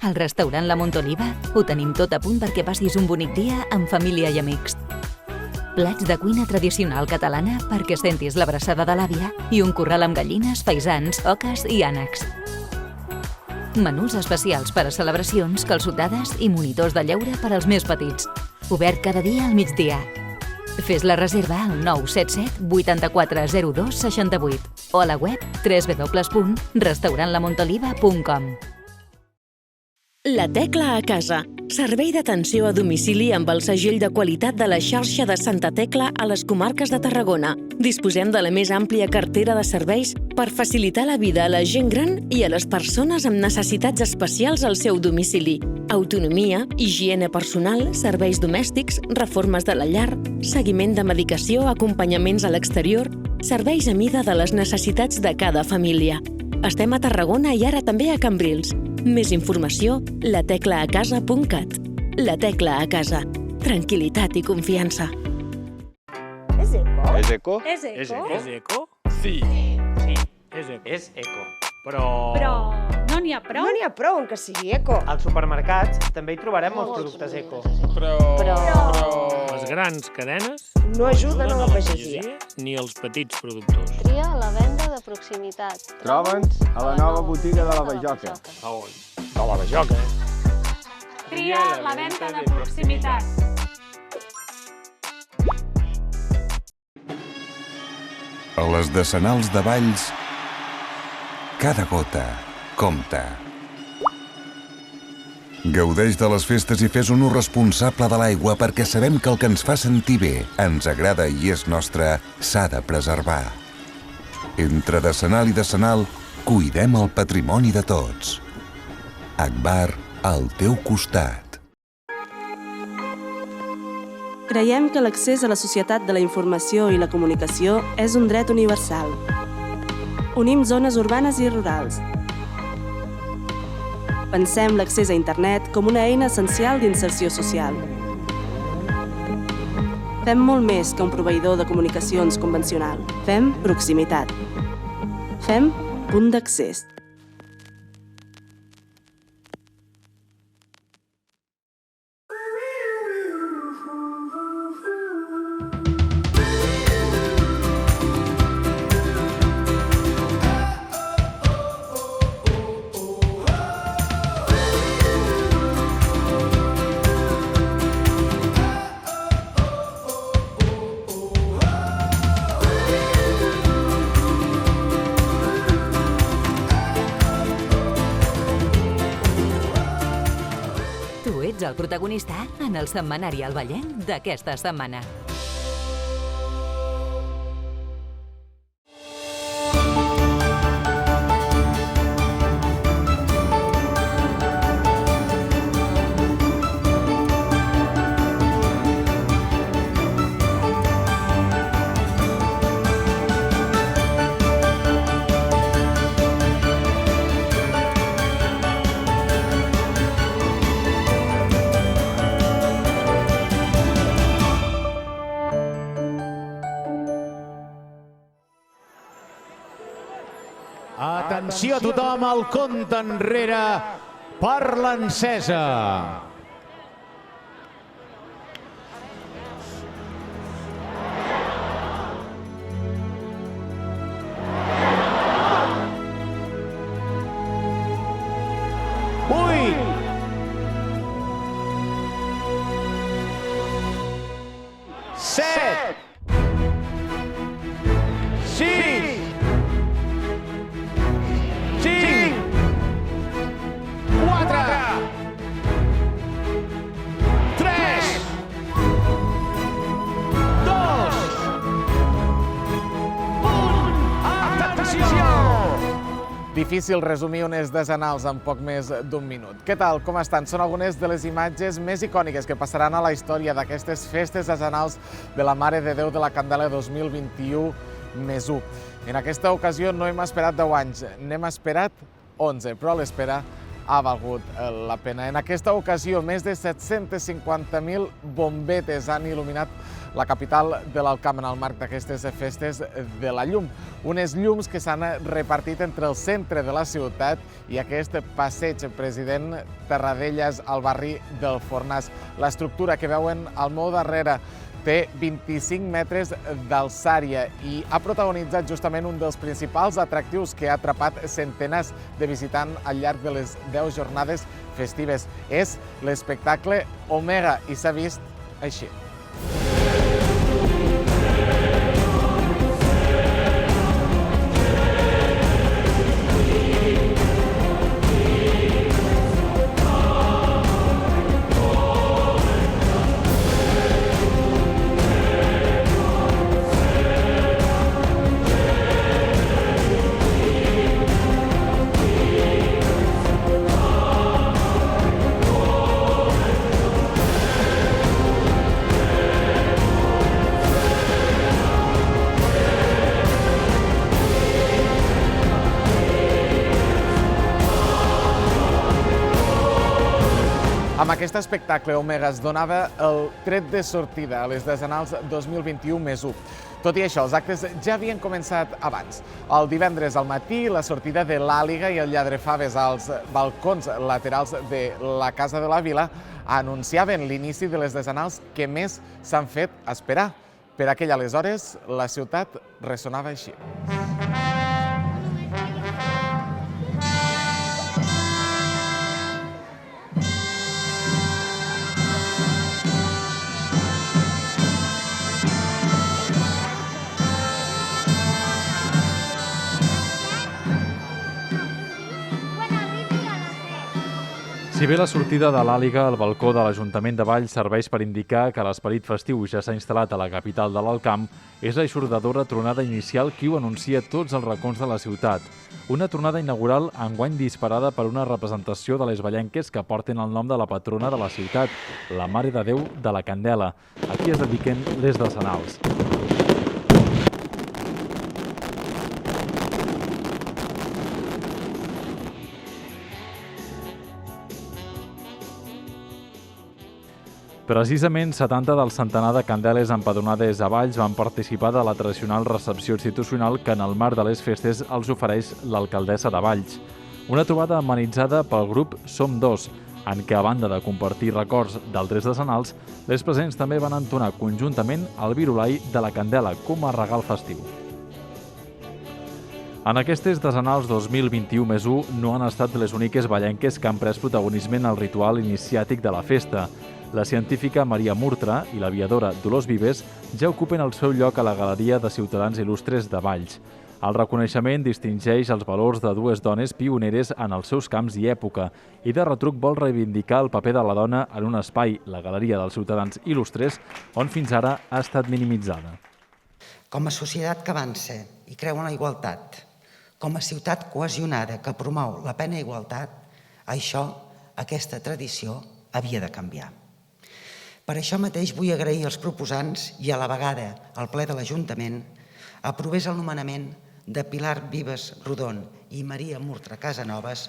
Al restaurant La Montoliva ho tenim tot a punt perquè passis un bonic dia amb família i amics. Plats de cuina tradicional catalana perquè sentis l'abraçada de l'àvia i un corral amb gallines, faisans, oques i ànecs. Menús especials per a celebracions, calçotades i monitors de lleure per als més petits. Obert cada dia al migdia. Fes la reserva al 977 84 02 68 o a la web www.restaurantlamontoliva.com. La Tecla a casa. Servei d'atenció a domicili amb el segell de qualitat de la xarxa de Santa Tecla a les comarques de Tarragona. Disposem de la més àmplia cartera de serveis per facilitar la vida a la gent gran i a les persones amb necessitats especials al seu domicili. Autonomia, higiene personal, serveis domèstics, reformes de la llar, seguiment de medicació, acompanyaments a l'exterior, serveis a mida de les necessitats de cada família. Estem a Tarragona i ara també a Cambrils. Més informació, lateclaacasa.cat. La Tecla a casa. Tranquil·litat i confiança. ¿Es eco? ¿Es eco? ¿Es eco? ¿Es eco? Sí. Sí, és eco. És eco. Però no n'hi ha prou? No n'hi ha prou en que sigui eco. Als supermercats també hi trobarem molts productes eco. Però... Les grans cadenes No ajuden a la pagesia. ni els petits productors. Tria a la venda de proximitat. Troba'ns a la nova botiga de la Bajoca. A on? De la Bajoca. Tria la venda de proximitat. A les decenals de Valls, cada gota compta. Gaudeix de les festes i fes un ús responsable de l'aigua perquè sabem que el que ens fa sentir bé, ens agrada i és nostre, s'ha de preservar. Entre decenal i decenal, cuidem el patrimoni de tots. Agbar, al teu costat. Creiem que l'accés a la societat de la informació i la comunicació és un dret universal. Unim zones urbanes i rurals. Pensem l'accés a internet com una eina essencial d'inserció social. Fem molt més que un proveïdor de comunicacions convencional. Fem proximitat. Fem punt d'accés. Tu ets el protagonista en el setmanari alballenc d'aquesta setmana. Atenció a tothom, el compte enrere per l'encesa. Vuit, 7, 6, 5, 4, 3, 2, 1, atenció! Difícil resumir unes decenals en poc més d'un minut. Què tal, com estan? Són algunes de les imatges més icòniques que passaran a la història d'aquestes festes decenals de la Mare de Déu de la Candela 2021 més 1. En aquesta ocasió no hem esperat 10 anys, n'hem esperat 11, però l'espera ha valgut la pena. En aquesta ocasió, més de 750.000 bombetes han il·luminat la capital de l'Alt Camp en el marc d'aquestes festes de la llum. Unes llums que s'han repartit entre el centre de la ciutat i aquest passeig President Terradellas al barri del Fornàs. L'estructura que veuen al meu darrere té 25 metres d'alçària i ha protagonitzat justament un dels principals atractius que ha atrapat centenars de visitants al llarg de les 10 jornades festives. És l'espectacle Omega i s'ha vist així. Amb aquest espectacle, Omega es donava el tret de sortida a les decenals 2021+1. Tot i això, els actes ja havien començat abans. El divendres al matí, la sortida de l'Àliga i el Lladrefaves als balcons laterals de la Casa de la Vila anunciaven l'inici de les decenals que més s'han fet esperar. Per aquell aleshores, la ciutat ressonava així. Si bé la sortida de l'Àliga al balcó de l'Ajuntament de Valls serveix per indicar que l'esperit festiu ja s'ha instal·lat a la capital de l'Alt Camp, és l'aixordadora tronada inicial qui ho anuncia tots els racons de la ciutat. Una tronada inaugural enguany disparada per una representació de les vallenques que porten el nom de la patrona de la ciutat, la Mare de Déu de la Candela. Aquí es dediquen les decenals. Precisament 70 del centenar de candeles empadronades a Valls van participar de la tradicional recepció institucional que en el marc de les festes els ofereix l'alcaldessa de Valls. Una trobada amenitzada pel grup Som Dos, en què a banda de compartir records d'altres decenals, les presents també van entonar conjuntament el virulai de la candela com a regal festiu. En aquestes decenals 2021+1 no han estat les úniques vallenques que han pres protagonisme en el ritual iniciàtic de la festa. La científica Maria Murtra i l'aviadora Dolors Vives ja ocupen el seu lloc a la Galeria de Ciutadans Il·lustres de Valls. El reconeixement distingeix els valors de dues dones pioneres en els seus camps i època i de retruc vol reivindicar el paper de la dona en un espai, la Galeria dels Ciutadans Il·lustres, on fins ara ha estat minimitzada. Com a societat que avança i creu en la igualtat, com a ciutat cohesionada que promou la plena igualtat, aquesta tradició havia de canviar. Per això mateix vull agrair als proposants i a la vegada al ple de l'Ajuntament aprovés el nomenament de Pilar Vives Rodon i Maria Murtra Casanovas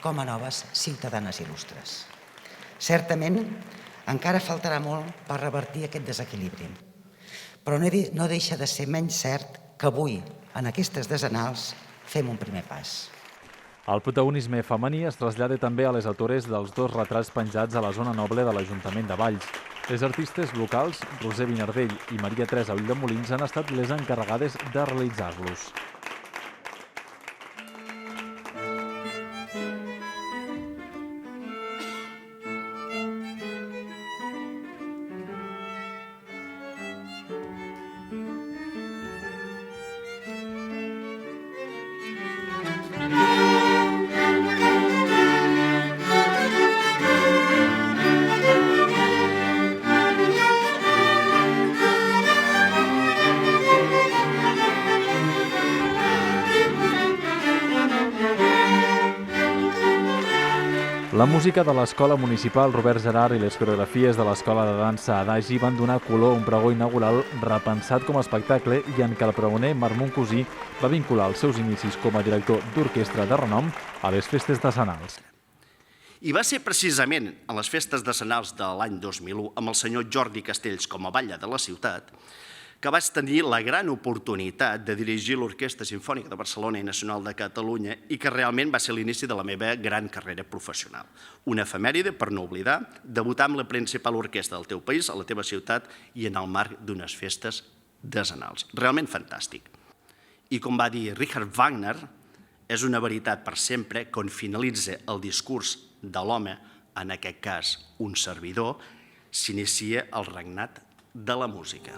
com a noves ciutadanes il·lustres. Certament, encara faltarà molt per revertir aquest desequilibri, però no deixa de ser menys cert que avui, en aquestes decenals, fem un primer pas. El protagonisme femení es trasllada també a les autores dels dos retrats penjats a la zona noble de l'Ajuntament de Valls. Les artistes locals, Roser Vinardell i Maria Teresa Ulldemolins, han estat les encarregades de realitzar-los. La música de l'Escola Municipal Robert Gerard i les coreografies de l'Escola de Dansa Adagi van donar color a un pregó inaugural repensat com a espectacle i en què el pregoner Marc Moncosí va vincular els seus inicis com a director d'orquestra de renom a les festes decenals. I va ser precisament en les festes decennals de l'any 2001, amb el senyor Jordi Castells com a batlle de la ciutat, que vaig tenir la gran oportunitat de dirigir l'Orquestra Simfònica de Barcelona i Nacional de Catalunya i que realment va ser l'inici de la meva gran carrera professional. Una efemèride, per no oblidar, debutar amb la principal orquestra del teu país, a la teva ciutat i en el marc d'unes festes decennals. Realment fantàstic. I com va dir Richard Wagner, és una veritat per sempre quan finalitza el discurs de l'home, en aquest cas un servidor, s'inicia el regnat de la música.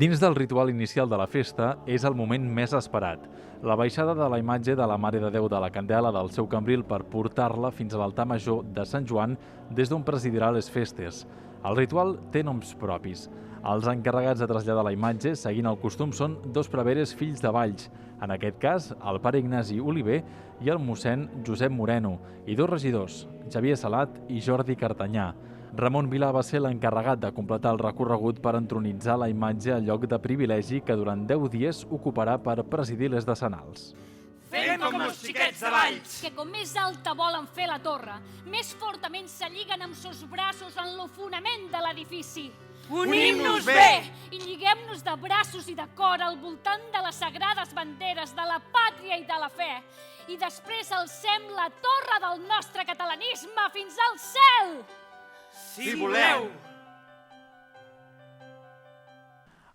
Dins del ritual inicial de la festa és el moment més esperat, la baixada de la imatge de la Mare de Déu de la Candela del seu cambril per portar-la fins a l'altar major de Sant Joan des d'on presidirà les festes. El ritual té noms propis. Els encarregats de traslladar la imatge, seguint el costum, són dos preveres fills de Valls, en aquest cas el pare Ignasi Oliver i el mossèn Josep Moreno, i dos regidors, Xavier Salat i Jordi Cartanyà. Ramon Vilà va ser l'encarregat de completar el recorregut per entronitzar la imatge al lloc de privilegi que durant 10 dies ocuparà per presidir les decennals. Fem com els xiquets de Valls, que com més alta volen fer la torre, més fortament s'alliguen amb sos braços en lo fonament de l'edifici. Unim-nos bé! I lliguem-nos de braços i de cor al voltant de les sagrades banderes de la pàtria i de la fe. I després alcem la torre del nostre catalanisme fins al cel! Si voleu!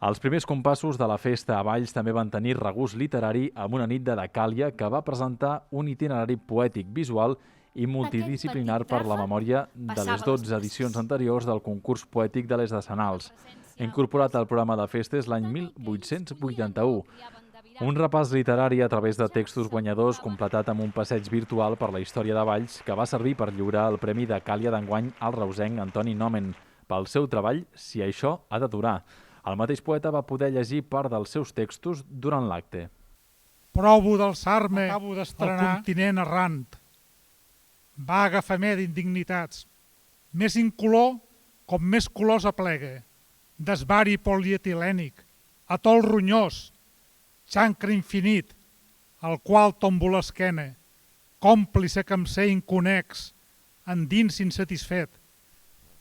Els primers compassos de la festa a Valls també van tenir regust literari amb una nit de Dacàlia que va presentar un itinerari poètic, visual i multidisciplinar per la memòria de les 12 edicions anteriors del concurs poètic de les decennals, incorporat al programa de festes l'any 1881. Un repàs literari a través de textos guanyadors completat amb un passeig virtual per la història de Valls que va servir per lliurar el Premi Dacàlia d'enguany al reusenc Antoni Nomen pel seu treball Si això ha de durar. El mateix poeta va poder llegir part dels seus textos durant l'acte. Provo d'alçar-me al continent errant. Vaga femer d'indignitats. Més incolor com més colors aplegue. Desvari polietilènic. Atol ronyós. Xancre infinit, al qual tombo l'esquena, còmplice que em sé inconex, endins insatisfet,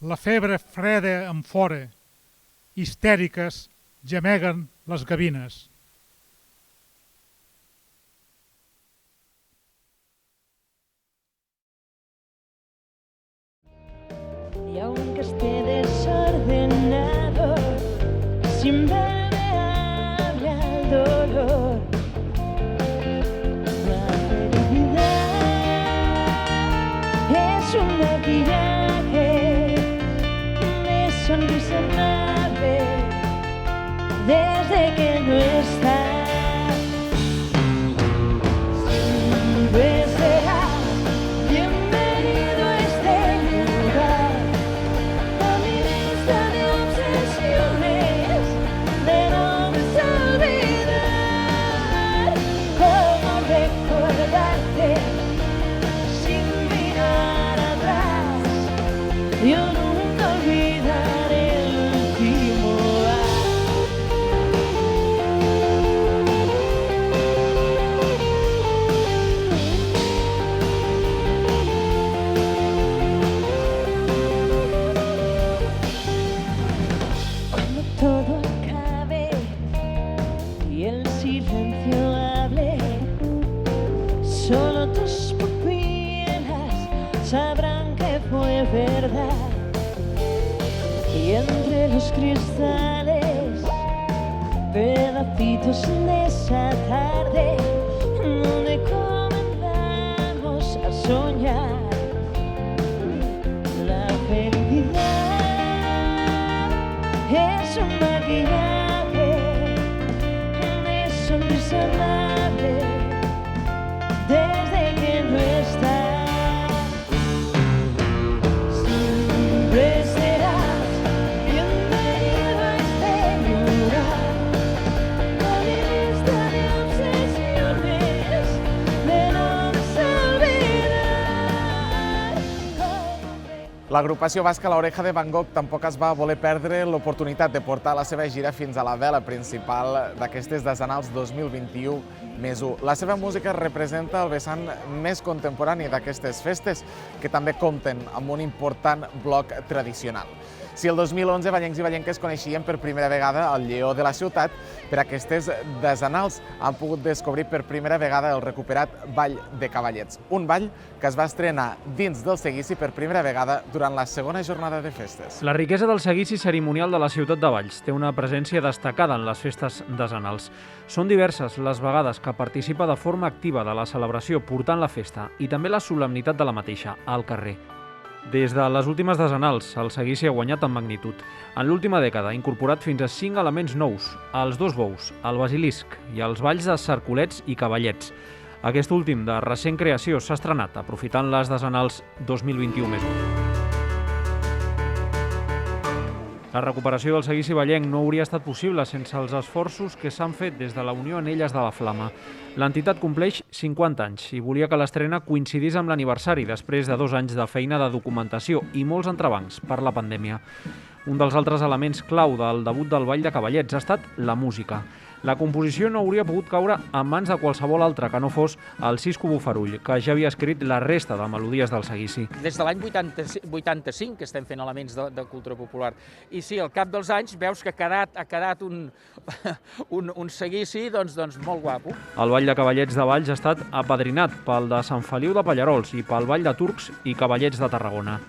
la febre freda em fora, histèriques gemeguen les gavines. Y aunque esté desordenado, sin ver dolor, la felicidad es un maquillaje de sonrisa amable desde que no está. Siempre será bienvenido a este lugar, a mi lista de obsesiones, de nombres a olvidar, cómo recordarte sin mirar atrás. Yo nunca olvidaré el último cuando todo acabe y el silencio hable, solo tus pupilas sabrán que fue verdad. Y entre los cristales, pedacitos de esa tarde, donde comenzamos a soñar, la felicidad es un maquillaje de sonrisa amable desde que no está. Siempre serás bienvenido a este lugar, a mi L'agrupació basca La Oreja de Van Gogh tampoc es va voler perdre l'oportunitat de portar la seva gira fins a la vela principal d'aquestes decenals 2021+1. La seva música representa el vessant més contemporani d'aquestes festes, que també compten amb un important bloc tradicional. Si el 2011 ballencs i ballenques coneixien per primera vegada el lleó de la ciutat, per aquestes decenals han pogut descobrir per primera vegada el recuperat Ball de Cavallets, un ball que es va estrenar dins del seguici per primera vegada durant la segona jornada de festes. La riquesa del seguici cerimonial de la ciutat de Valls té una presència destacada en les festes decenals. Són diverses les vegades que participa de forma activa de la celebració portant la festa i també la solemnitat de la mateixa al carrer. Des de les últimes decenals, el seguici ha guanyat en magnitud. En l'última dècada ha incorporat fins a 5 elements nous, els 2 bous, el basilisc i els balls de cercolets i cavallets. Aquest últim, de recent creació, s'ha estrenat, aprofitant les decenals 2021+1. La recuperació del seguici ballenc no hauria estat possible sense els esforços que s'han fet des de la Unió Anelles de la Flama. L'entitat compleix 50 anys i volia que l'estrena coincidís amb l'aniversari després de 2 anys de feina de documentació i molts entrebancs per la pandèmia. Un dels altres elements clau del debut del Ball de Cavallets ha estat la música. La composició no hauria pogut caure en mans de qualsevol altre que no fos el Cisco Bufarull, que ja havia escrit la resta de melodies del seguici. Des de l'any 85 que estem fent elements de cultura popular. I sí, al cap dels anys veus que ha quedat un seguici doncs molt guapo. El Ball de Cavallets de Valls ha estat apadrinat pel de Sant Feliu de Pallarols i pel Ball de Turcs i Cavallets de Tarragona.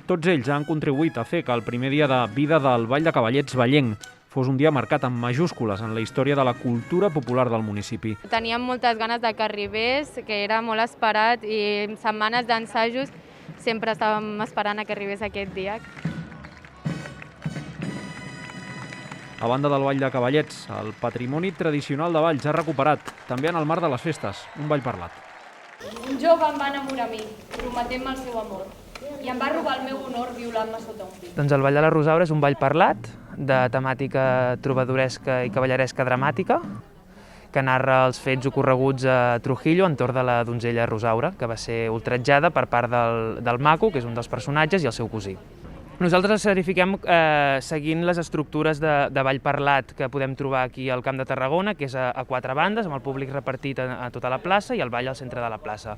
Tots ells han contribuït a fer que el primer dia de vida del Ball de Cavallets ballenc fos un dia marcat amb majúscules en la història de la cultura popular del municipi. Teníem moltes ganes de que arribés, que era molt esperat i setmanes d'ensajos sempre estàvem esperant que arribés aquest dia. A banda del Ball de Cavallets, el patrimoni tradicional de Valls ha recuperat, també en el marc de les festes, un ball parlat. Un jove em va enamorar a mi, prometent-me el seu amor, i em va robar el meu honor violant-me sota un pi. Doncs el Ball de la Rosaura és un ball parlat, de temàtica trobadoresca i cavalleresca dramàtica, que narra els fets ocorreguts a Trujillo entorn de la donzella Rosaura, que va ser ultratjada per part del maco, que és un dels personatges, i el seu cosí. Nosaltres escenifiquem seguint les estructures de ball parlat que podem trobar aquí al Camp de Tarragona, que és a 4 bandes, amb el públic repartit a tota la plaça i el ball al centre de la plaça.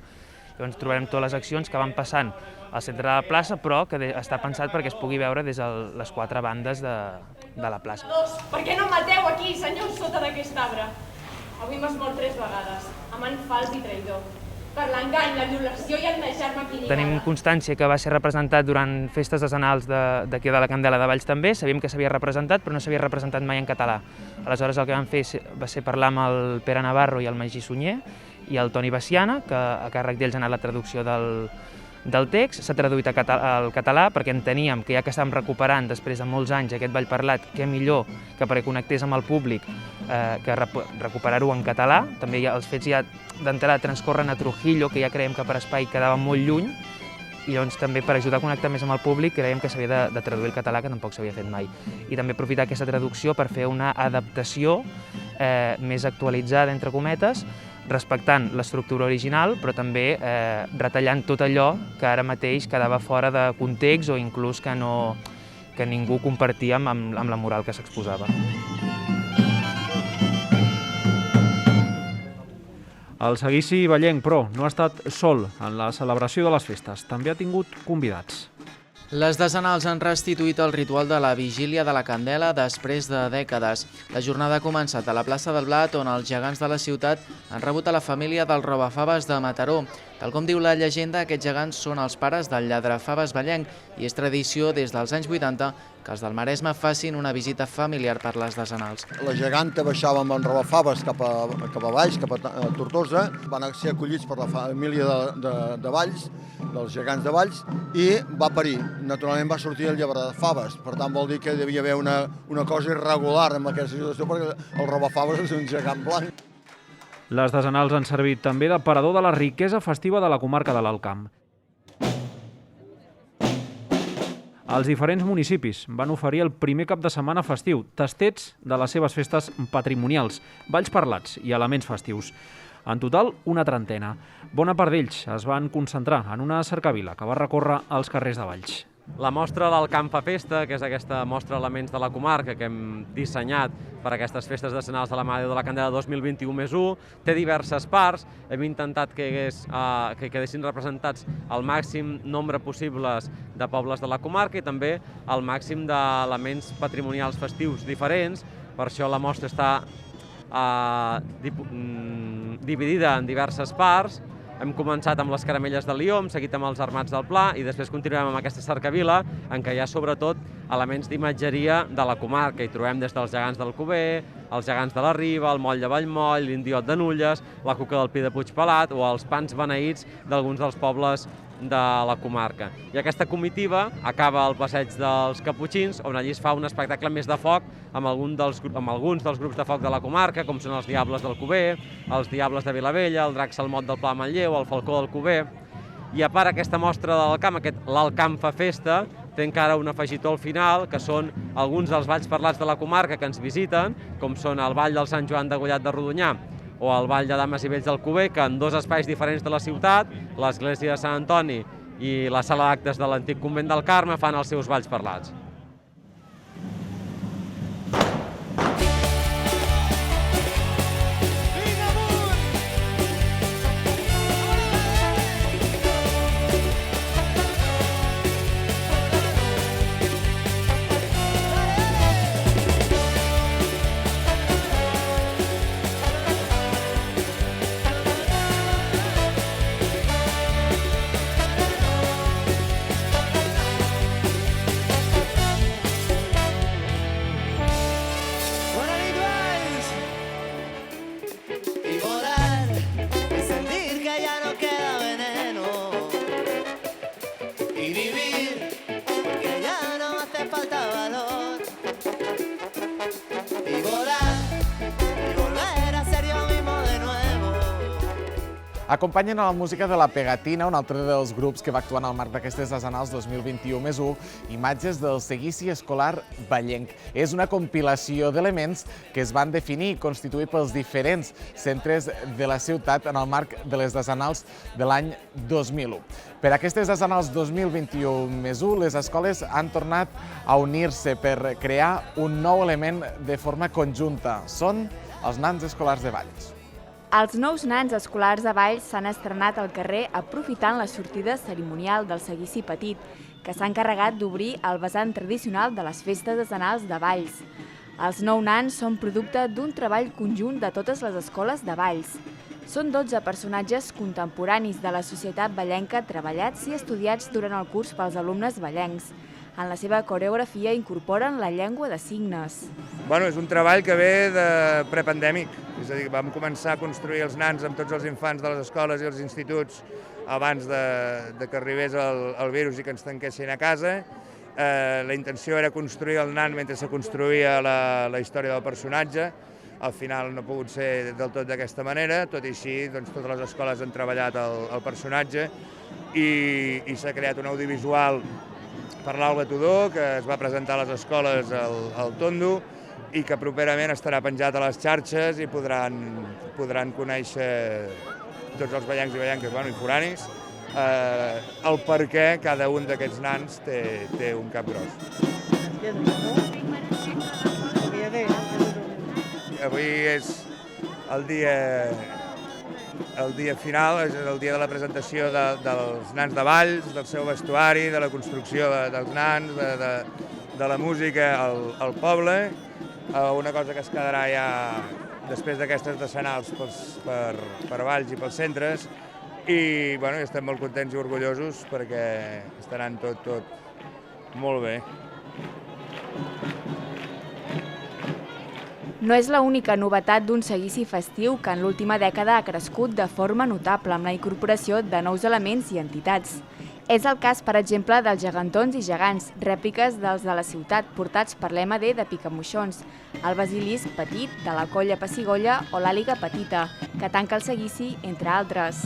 Llavors trobarem totes les accions que van passant al centre de la plaça, però que està pensat perquè es pugui veure des de les 4 bandes de la plaça. Per què no mateu aquí, senyors, sota d'aquest arbre? Avui m'has mort 3 vegades, amant fals i traïdor. Per l'engany, la violació i el deixar-me aquí lligada. Tenim constància que va ser representat durant festes decenals d'aquí de la Candela de Valls també. Sabíem que s'havia representat, però no s'havia representat mai en català. Aleshores el que vam fer va ser parlar amb el Pere Navarro i el Magí Sunyer i el Toni Baciana, que a càrrec d'ells ha anat la traducció del text. S'ha traduït al català perquè enteníem que ja que estàvem recuperant després de molts anys aquest ball parlat, què millor que perquè connectés amb el públic que recuperar-ho en català. També els fets ja d'entrada transcorren a Trujillo, que ja creiem que per espai quedava molt lluny, i llavors també per ajudar a connectar més amb el públic creiem que s'havia de traduir el català, que tampoc s'havia fet mai. I també aprofitar aquesta traducció per fer una adaptació més actualitzada, entre cometes, respectant l'estructura original, però també retallant tot allò que ara mateix quedava fora de context o inclús que ningú compartia amb la moral que s'exposava. El seguici ballenc, però, no ha estat sol en la celebració de les festes. També ha tingut convidats. Les decenals han restituït el ritual de la vigília de la Candela després de dècades. La jornada ha començat a la plaça del Blat, on els gegants de la ciutat han rebut a la família del robafaves de Mataró. Tal com diu la llegenda, aquests gegants són els pares del lladrefaves ballenc i és tradició des dels anys 80 que els del Maresme facin una visita familiar per les decenals. La geganta baixava amb en robafaves cap a Valls, cap a Tortosa. Van ser acollits per la família de Valls, dels gegants de Valls, i va parir. Naturalment va sortir el lladrefaves. Per tant, vol dir que hi devia haver una cosa irregular en aquesta situació, perquè el robafaves és un gegant blanc. Les decenals han servit també d'aparador de la riquesa festiva de la comarca de l'Alt Camp. Els diferents municipis van oferir el primer cap de setmana festiu, tastets de les seves festes patrimonials, balls parlats i elements festius. En total, una trentena. Bona part d'ells es van concentrar en una cercavila que va recórrer els carrers de Valls. La mostra del Camp fa Festa, que és aquesta mostra elements de la comarca que hem dissenyat per a aquestes festes decenals de la Mare de Déu de la Candela 2021+1, té diverses parts. Hem intentat que quedessin representats el màxim nombre possibles de pobles de la comarca i també el màxim d'elements patrimonials festius diferents. Per això la mostra està dividida en diverses parts. Hem començat amb les caramelles de Lió, hem seguit amb els armats del Pla i després continuem amb aquesta cercavila en què hi ha sobretot elements d'imatgeria de la comarca. Hi trobem des dels gegants del Cuber, els gegants de la Riba, el moll de Vallmoll, l'indiot de Nulles, la cuca del Pi de Puigpelat o els pans beneïts d'alguns dels pobles de la comarca. I aquesta comitiva acaba al passeig dels Caputxins, on allí es fa un espectacle més de foc amb alguns dels grups de foc de la comarca, com són els Diables del Cuber, els Diables de Vilavella, el Drac Salmot del Pla de Manlleu, el Falcó del Cuber. I a part aquesta mostra del camp, l'Alt Camp fa Festa, té encara un afegitó al final, que són alguns dels balls parlats de la comarca que ens visiten, com són el Ball del Sant Joan de Gollat de Rodonyà o el Ball de Dames i Vells del Cuber, que en dos espais diferents de la ciutat, l'església de Sant Antoni i la sala d'actes de l'antic convent del Carme, fan els seus balls parlats. Acompanyen a la música de La Pegatina, un altre dels grups que va actuar en el marc d'aquestes decenals 2021+1, imatges del seguici escolar vallenc. És una compilació d'elements que es van definir i constituir pels diferents centres de la ciutat en el marc de les decenals de l'any 2001. Per aquestes decenals 2021+1, les escoles han tornat a unir-se per crear un nou element de forma conjunta. Són els nans escolars de Valls. Els nous nans escolars de Valls s'han estrenat al carrer aprofitant la sortida cerimonial del seguici petit, que s'ha encarregat d'obrir el vessant tradicional de les festes decenals de Valls. Els nous nans són producte d'un treball conjunt de totes les escoles de Valls. Són 12 personatges contemporanis de la societat vallenca treballats i estudiats durant el curs pels alumnes vallencs. En la seva coreografia incorporen la llengua de signes. És un treball que ve de prepandèmic, és a dir, vam començar a construir els nans amb tots els infants de les escoles i els instituts abans de que arribés el virus i que ens tanquessin a casa. La intenció era construir el nan mentre se construïa la història del personatge. Al final no ha pogut ser del tot d'aquesta manera, tot i així totes les escoles han treballat el personatge i s'ha creat un audiovisual per l'Alba Tudó, que es va presentar a les escoles al Tondo i que properament estarà penjat a les xarxes i podran conèixer tots els vallencs i vallenques i foranis el per què cada un d'aquests nans té un cap gros. Avui és el dia final, és el dia de la presentació dels nans de Valls, del seu vestuari, de la construcció dels nans, de la música al poble. Una cosa que es quedarà ja després d'aquestes decenals per Valls i pels centres i estem molt contents i orgullosos perquè estaran tot molt bé. No és l'única novetat d'un seguici festiu que en l'última dècada ha crescut de forma notable amb la incorporació de nous elements i entitats. És el cas, per exemple, dels gegantons i gegants, rèpliques dels de la ciutat, portats per l'MD de Picamoixons, el basilisc petit de la colla Pessigolla o l'àliga petita, que tanca el seguici, entre altres.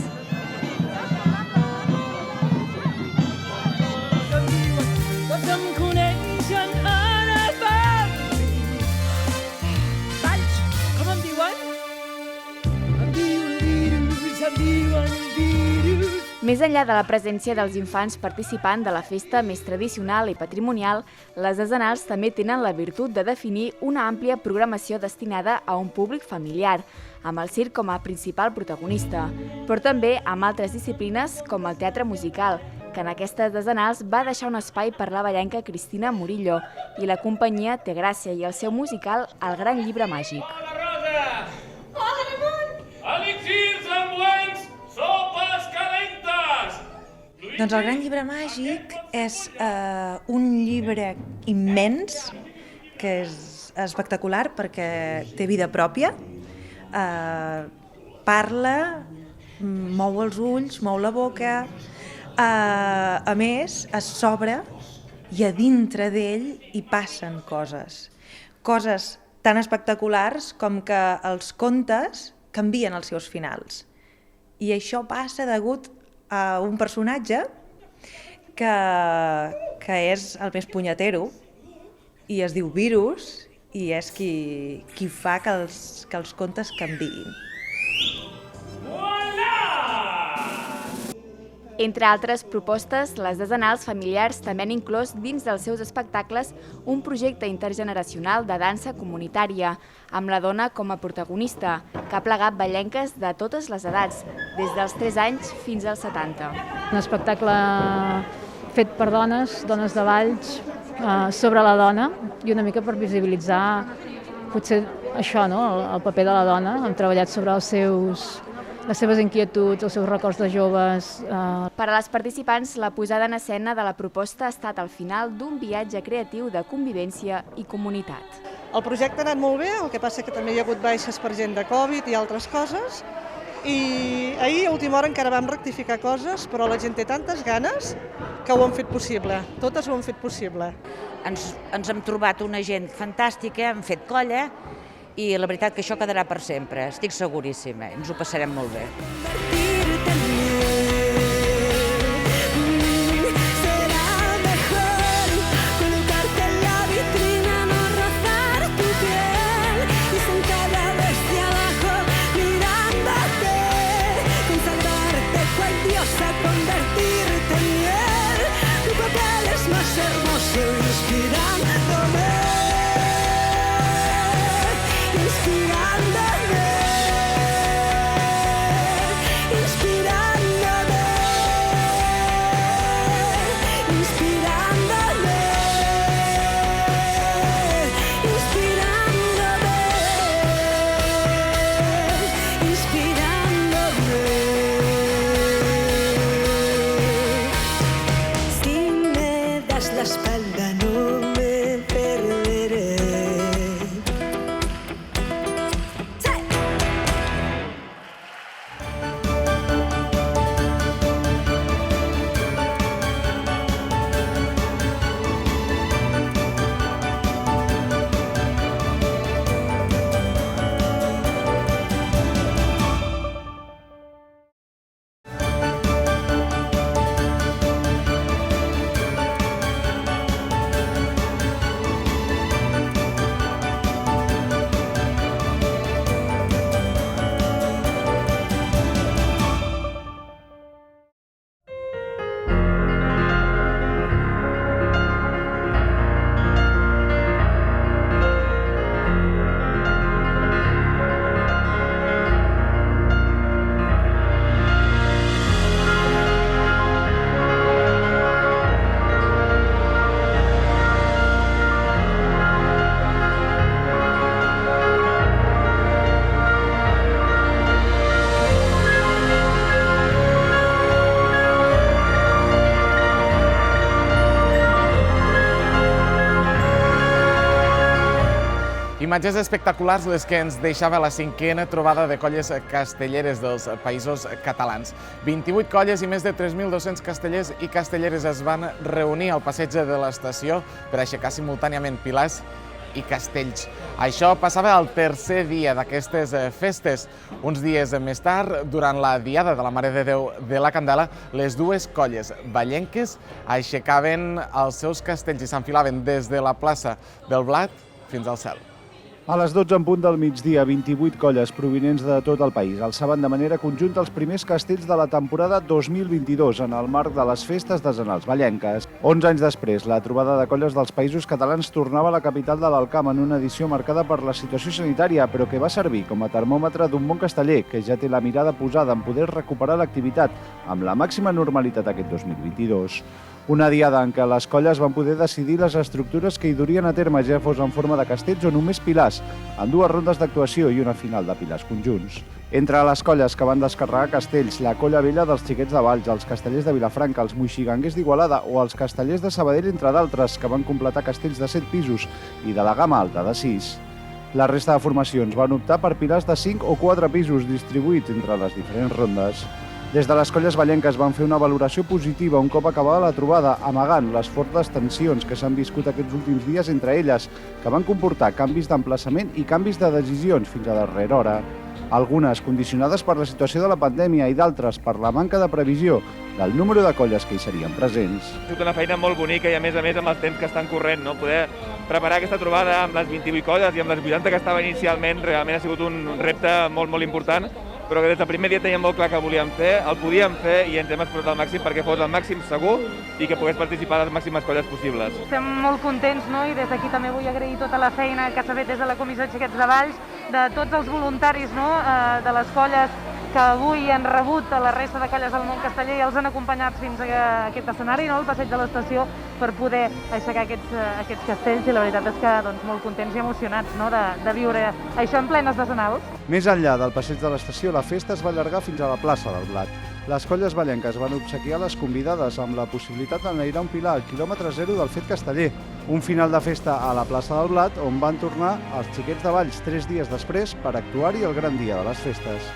Tots em coneixen en el barri. Valls, com em diuen? Em diuen virus, em diuen virus. Més enllà de la presència dels infants participant de la festa més tradicional i patrimonial, les desenals també tenen la virtut de definir una àmplia programació destinada a un públic familiar, amb el circ com a principal protagonista, però també amb altres disciplines com el teatre musical, que en aquestes desenals va deixar un espai per la ballenca Cristina Murillo i la companyia Té Gràcia i el seu musical El Gran Llibre Màgic. Hola, Ramon! Elixirs envolents, sopes calentes! Doncs El Gran Llibre Màgic és un llibre immens, que és espectacular perquè té vida pròpia, parla, mou els ulls, mou la boca, a més es s'obre i a dintre d'ell hi passen coses tan espectaculars com que els contes canvien els seus finals. I això passa degut a un personatge que és el més punyetero i es diu Virus i és qui fa que els contes canviïn. Entre altres propostes, les desenals familiars també han inclòs dins dels seus espectacles un projecte intergeneracional de dansa comunitària, amb la dona com a protagonista, que ha plegat ballenques de totes les edats, des dels 3 anys fins als 70. Un espectacle fet per dones de Valls, sobre la dona, i una mica per visibilitzar potser això, el paper de la dona. Hem treballat sobre les seves inquietuds, els seus records de joves. Per a les participants, la posada en escena de la proposta ha estat el final d'un viatge creatiu de convivència i comunitat. El projecte ha anat molt bé, el que passa que també hi ha hagut baixes per gent de Covid i altres coses, i ahir a última hora encara vam rectificar coses, però la gent té tantes ganes que ho han fet possible, totes ho han fet possible. Ens hem trobat una gent fantàstica, hem fet colla, i la veritat que això quedarà per sempre, estic seguríssima, ens ho passarem molt bé. Imatges espectaculars les que ens deixava la 5a trobada de colles castelleres dels països catalans. 28 colles i més de 3.200 castellers i castelleres es van reunir al passeig de l'estació per aixecar simultàniament pilars i castells. Això passava el tercer dia d'aquestes festes. Uns dies més tard, durant la Diada de la Mare de Déu de la Candela, les dues colles ballenques aixecaven els seus castells i s'enfilaven des de la plaça del Blat fins al cel. A les 12 en punt del migdia, 28 colles provinents de tot el país alçaven de manera conjunta els primers castells de la temporada 2022 en el marc de les festes dezenals vallenques. 11 anys després, la trobada de colles dels països catalans tornava a la capital de l'Alcamp en una edició marcada per la situació sanitària, però que va servir com a termòmetre d'un món casteller que ja té la mirada posada en poder recuperar l'activitat amb la màxima normalitat aquest 2022. Una diada en què les colles van poder decidir les estructures que hi durien a terme, ja fos en forma de castells o només pilars, en 2 rondes d'actuació i una final de pilars conjunts. Entre les colles que van descarregar castells, la Colla Vella dels Xiquets de Valls, els Castellers de Vilafranca, els Moixiganguers d'Igualada o els Castellers de Sabadell, entre d'altres, que van completar castells de 7 pisos i de la gamma alta de 6. La resta de formacions van optar per pilars de 5 o 4 pisos distribuïts entre les diferents rondes. Des de les colles vallenques van fer una valoració positiva un cop acabada la trobada, amagant les fortes tensions que s'han viscut aquests últims dies entre elles, que van comportar canvis d'emplaçament i canvis de decisions fins a darrera hora. Algunes condicionades per la situació de la pandèmia i d'altres per la manca de previsió del número de colles que hi serien presents. Ha sigut una feina molt bonica i a més amb els temps que estan corrent, no? Poder preparar aquesta trobada amb les 28 colles i amb les 80 que estava inicialment realment ha sigut un repte molt important, però que des del primer dia teníem molt clar que volíem fer, el podíem fer i ens hem explotat al màxim perquè fos al màxim segur i que pogués participar a les màximes colles possibles. Estem molt contents, no? I des d'aquí també vull agrair tota la feina que s'ha fet des de la Comissió de Xiquets de Valls, de tots els voluntaris, no? De les colles que avui han rebut a la resta de colles del món casteller i els han acompanyat fins a aquest escenari, no? El passeig de l'estació, per poder aixecar aquests castells, i la veritat és que molt contents i emocionats, no? de viure això en plenes dezenals. Més enllà del passeig de l'estació, la festa es va allargar fins a la plaça del Blat. Les colles vallenques van obsequiar les convidades amb la possibilitat d'enlairar un pilar al quilòmetre 0 del fet casteller. Un final de festa a la plaça del Blat on van tornar els Xiquets de Valls 3 dies després per actuar-hi el gran dia de les festes.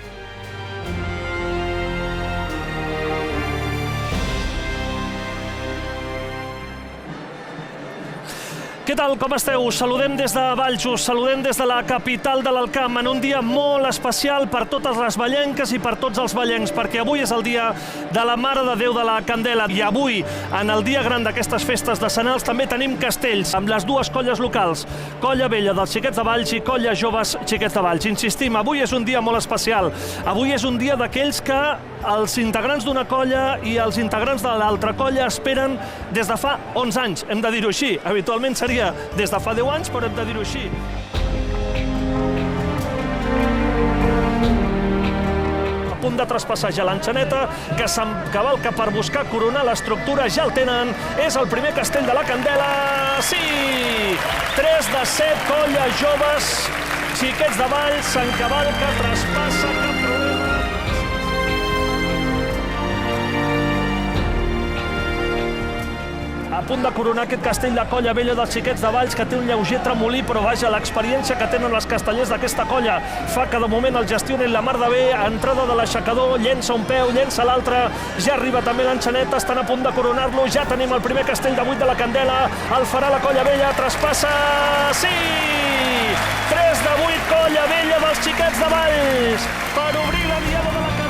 Què tal, com esteu? Us saludem des de Valls, us saludem des de la capital de l'Alcamp, en un dia molt especial per totes les vallenques i per tots els vallencs, perquè avui és el dia de la Mare de Déu de la Candela. I avui, en el dia gran d'aquestes festes decenals, també tenim castells amb les dues colles locals, Colla Vella dels Xiquets de Valls i Colla Joves Xiquets de Valls. Insistim, avui és un dia molt especial. Avui és un dia d'aquells que els integrants d'una colla i els integrants de l'altra colla esperen des de fa 11 anys, hem de dir-ho així. Habitualment seria des de fa 10 anys, però hem de dir-ho així. A punt de traspassar ja l'enxaneta, que s'encavalca per buscar coronar l'estructura, ja el tenen, és el primer castell de la Candela. Sí! 3 de 7 colles joves, Xiquets de Valls, s'encavalca, traspassa, cap problema. A punt de coronar aquest castell de Colla Vella dels Xiquets de Valls, que té un lleuger tremolí, però vaja, l'experiència que tenen els castellers d'aquesta colla fa que de moment el gestionen la mar de bé. Entrada de l'aixecador, llença un peu, llença l'altre, ja arriba també l'enxaneta, estan a punt de coronar-lo, ja tenim el primer castell de 8 de la Candela, el farà la Colla Vella, traspassa, sí! 3 de 8, Colla Vella dels Xiquets de Valls, per obrir la diada de la Candela.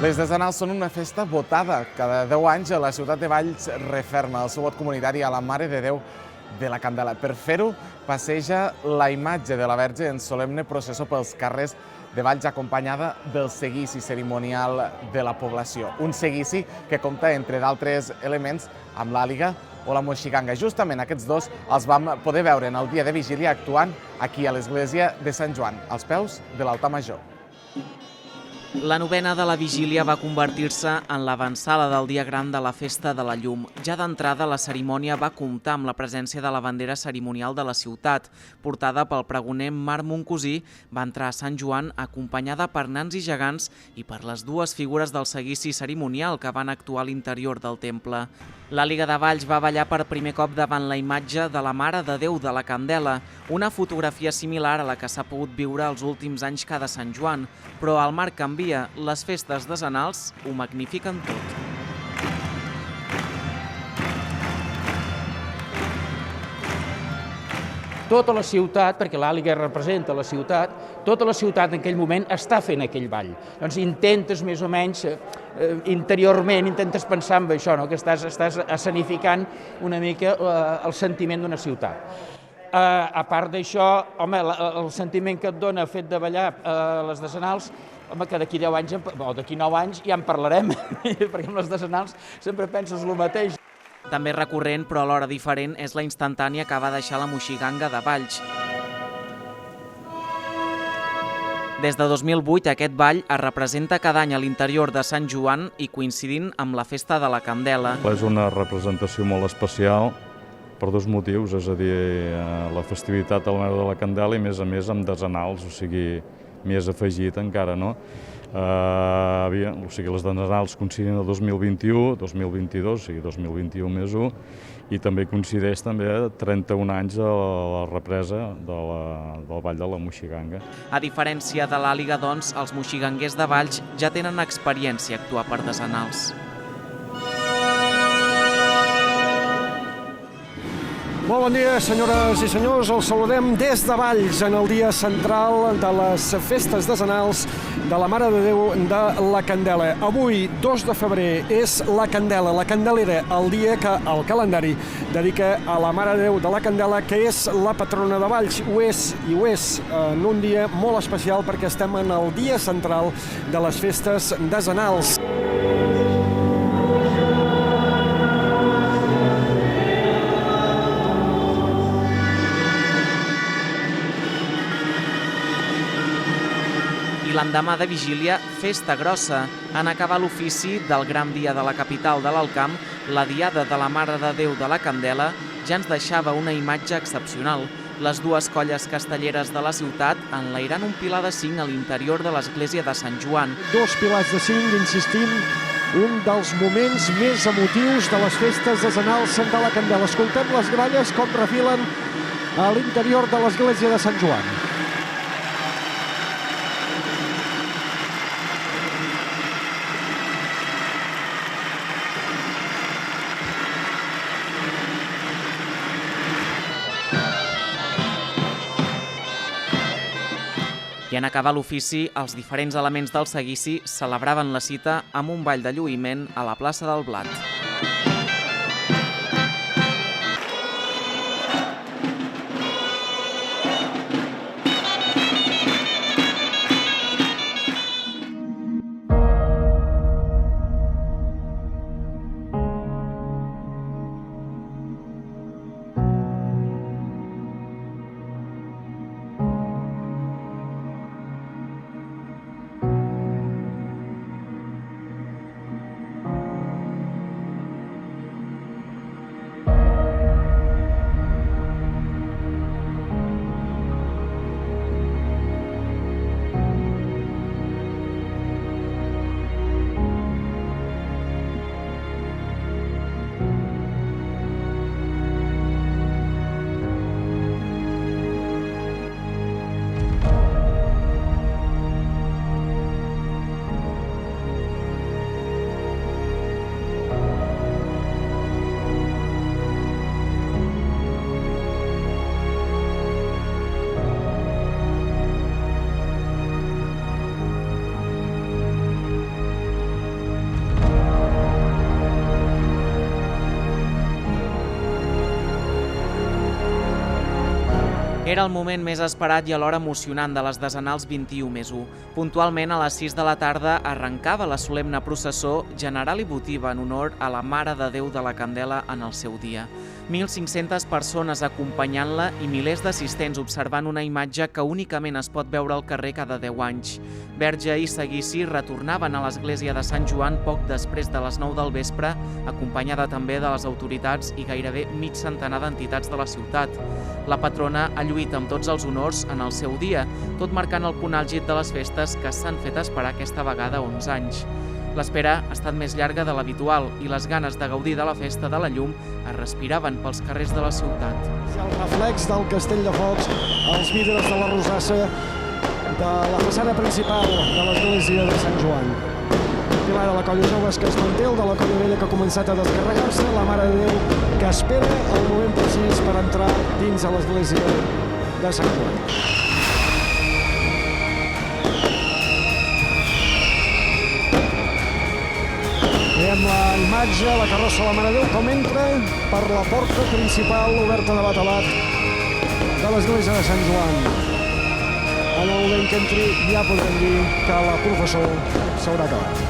Les dezenals són una festa votada. Cada 10 anys la ciutat de Valls referma el seu vot comunitari a la Mare de Déu de la Candela. Per fer-ho, passeja la imatge de la Verge en solemne processó pels carrers de Valls, acompanyada del seguici cerimonial de la població. Un seguici que compta, entre d'altres elements, amb l'àliga o la moixiganga. Justament aquests dos els vam poder veure en el dia de vigília actuant aquí a l'església de Sant Joan, als peus de l'altar major. La novena de la vigília va convertir-se en l'avançada del dia gran de la Festa de la Llum. Ja d'entrada, la cerimònia va comptar amb la presència de la bandera cerimonial de la ciutat. Portada pel pregoner Marc Moncosí, va entrar a Sant Joan acompanyada per nans i gegants i per les dues figures del seguici cerimonial que van actuar a l'interior del temple. L'Àliga de Valls va ballar per primer cop davant la imatge de la Mare de Déu de la Candela, una fotografia similar a la que s'ha pogut viure els últims anys cada Sant Joan, però el marc canvia, les festes decenals ho magnifiquen tot. Tota la ciutat, perquè l'Àliga representa la ciutat, tota la ciutat en aquell moment està fent aquell ball. Doncs intentes més o menys, interiorment, intentes pensar en això, que estàs escenificant una mica el sentiment d'una ciutat. A part d'això, home, el sentiment que et dona el fet de ballar les decenals, home, que d'aquí 10 anys, o d'aquí 9 anys ja en parlarem, perquè amb les decenals sempre penses el mateix. També recurrent, però alhora diferent, és la instantània que va deixar la Moixiganga de Valls. Des de 2008, aquest ball es representa cada any a l'interior de Sant Joan i coincidint amb la Festa de la Candela. És una representació molt especial per dos motius, és a dir, la festivitat de la Mare de la Candela i, a més, amb decenals, o sigui, més afegit encara, no? O sigui, les decenals coincidien el 2021, 2022, o sigui, 2021 més 1, i també coincideix també 31 anys a la represa del Ball de la Moixiganga. A diferència de l'Àliga, doncs, els moxiganguers de Valls ja tenen experiència a actuar per decenals. Molt bon dia, senyores i senyors. Els saludem des de Valls, en el dia central de les festes decenals de la Mare de Déu de la Candela. Avui, 2 de febrer, és la Candela, la Candelera, el dia que el calendari dedica a la Mare de Déu de la Candela, que és la patrona de Valls. Ho és en un dia molt especial perquè estem en el dia central de les festes decenals. L'endemà de vigília, festa grossa. En acabar l'ofici del gran dia de la capital de l'Alt Camp, la Diada de la Mare de Déu de la Candela ja ens deixava una imatge excepcional. Les dues colles castelleres de la ciutat enlairant un pilar de 5 a l'interior de l'església de Sant Joan. 2 pilars de 5, insistim, un dels moments més emotius de les festes decenals de la Candela. Escoltem les gralles com refilen a l'interior de l'església de Sant Joan. I en acabar l'ofici, els diferents elements del seguici celebraven la cita amb un ball de lluïment a la plaça del Blat. Era el moment més esperat i alhora emocionant de les desenals 21+1. Puntualment a les 6 de la tarda arrencava la solemne processó general i votiva en honor a la Mare de Déu de la Candela en el seu dia. 1.500 persones acompanyant-la i milers d'assistents observant una imatge que únicament es pot veure al carrer cada 10 anys. Verge i seguici retornaven a l'església de Sant Joan poc després de les 9 del vespre, acompanyada també de les autoritats i gairebé mig centenar d'entitats de la ciutat. La patrona ha lluït amb tots els honors en el seu dia, tot marcant el punt àlgid de les festes que s'han fet esperar aquesta vegada 11 anys. L'espera ha estat més llarga de l'habitual i les ganes de gaudir de la festa de la llum es respiraven pels carrers de la ciutat. El reflex del castell de focs, els vidres de la rosassa de la façana principal de l'església de Sant Joan. Pilar de la Colla Joves que es manté, el de la Colla Vella que ha començat a descarregar-se, la Mare de Déu que espera el moment precís per entrar dins a l'església de Sant Joan. Veiem la imatge, la carrossa de la Mare de Déu com entra per la porta principal oberta de batalat de l'església de Sant Joan. En el moment que entri ja podrem dir que la professó s'haurà acabat.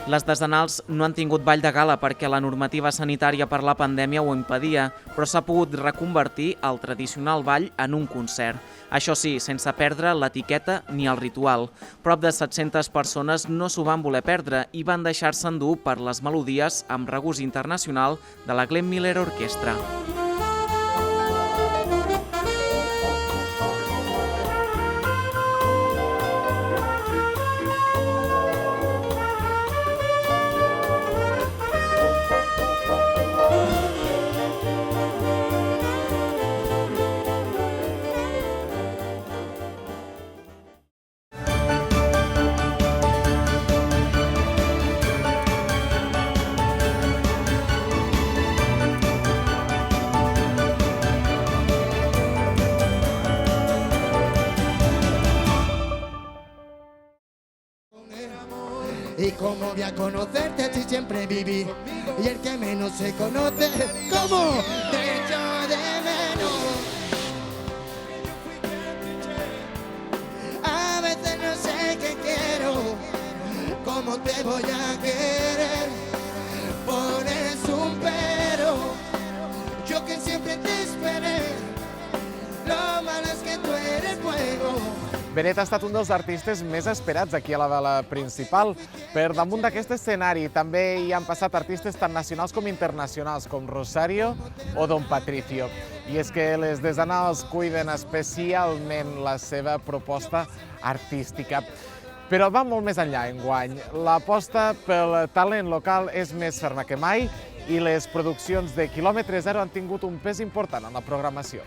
Les desenals no han tingut ball de gala perquè la normativa sanitària per la pandèmia ho impedia, però s'ha pogut reconvertir el tradicional ball en un concert. Això sí, sense perdre l'etiqueta ni el ritual. Prop de 700 persones no s'ho van voler perdre i van deixar-se endur per les melodies amb regust internacional de la Glenn Miller Orquestra. Y cómo voy a conocerte si siempre viví. Y el que menos se conoce, ¿cómo te echo de menos? A veces no sé qué quiero, cómo te voy a querer. Pones un pero, yo que siempre te esperé. Lo malo es que tú eres fuego. Benet ha estat un dels artistes més esperats aquí a la vela principal. Per damunt d'aquest escenari també hi han passat artistes tant nacionals com internacionals, com Rosario o Don Patricio. I és que les desenals cuiden especialment la seva proposta artística. Però va molt més enllà enguany. L'aposta pel talent local és més ferma que mai i les produccions de quilòmetre zero han tingut un pes important en la programació.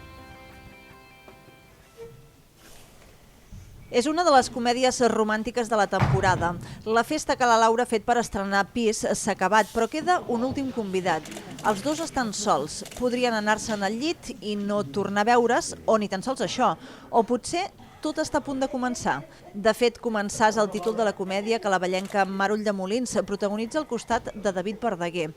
És una de les comèdies romàntiques de la temporada. La festa que la Laura ha fet per estrenar pis s'ha acabat, però queda un últim convidat. Els dos estan sols, podrien anar-se'n al llit i no tornar a veure's, o ni tan sols això, o potser tot està a punt de començar. De fet, començar és el títol de la comèdia que la vallenca Mar Ulldemolins protagonitza al costat de David Verdaguer.